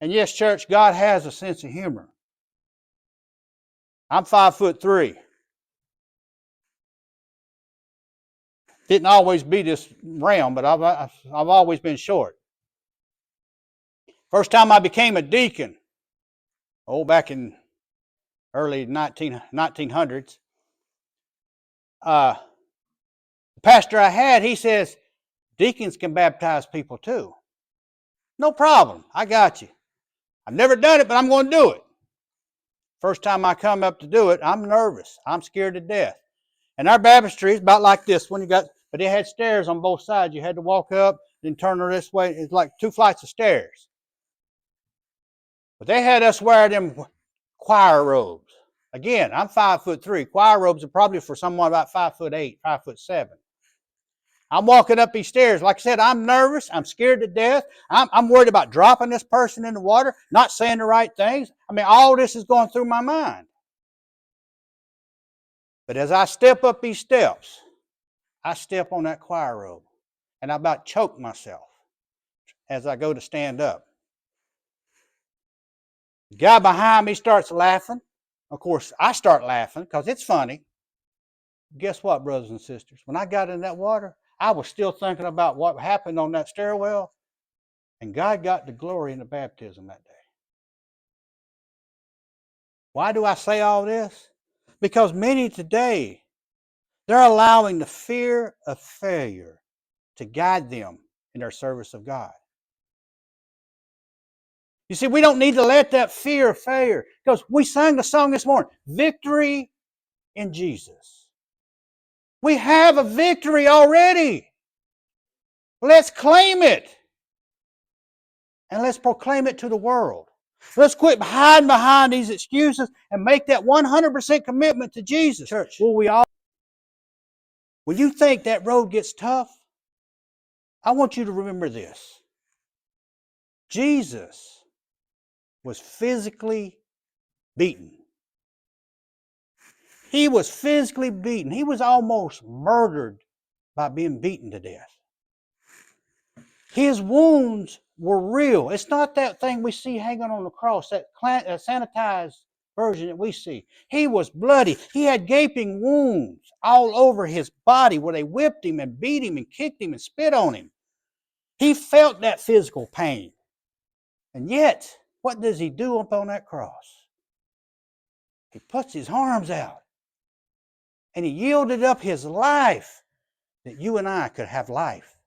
And yes, church, God has a sense of humor. I'm 5'3". Didn't always be this round, but I've always been short. First time I became a deacon, back in early 1900s, the pastor I had, he says, deacons can baptize people too. No problem. I got you. I've never done it, but I'm going to do it. First time I come up to do it, I'm nervous. I'm scared to death. And our baptistry is about like this one. But it had stairs on both sides. You had to walk up, then turn this way. It's like 2 flights of stairs. But they had us wear them choir robes. Again, I'm 5'3". Choir robes are probably for someone about 5'8", 5'7". I'm walking up these stairs. Like I said, I'm nervous. I'm scared to death. I'm worried about dropping this person in the water, not saying the right things. I mean, all this is going through my mind. But as I step up these steps, I step on that choir robe, and I about choke myself as I go to stand up. The guy behind me starts laughing. Of course, I start laughing because it's funny. Guess what, brothers and sisters? When I got in that water, I was still thinking about what happened on that stairwell, and God got the glory in the baptism that day. Why do I say all this? Because many today, they're allowing the fear of failure to guide them in their service of God. You see, we don't need to let that fear of failure, because we sang the song this morning, Victory in Jesus. We have a victory already. Let's claim it. And let's proclaim it to the world. Let's quit hiding behind these excuses and make that 100% commitment to Jesus. Church, when you think that road gets tough, I want you to remember this. Jesus was physically beaten. He was physically beaten. He was almost murdered by being beaten to death. His wounds were real. It's not that thing we see hanging on the cross, that sanitized version that we see. He was bloody. He had gaping wounds all over his body where they whipped him and beat him and kicked him and spit on him. He felt that physical pain. And yet, what does he do up on that cross? He puts his arms out and he yielded up his life that you and I could have life.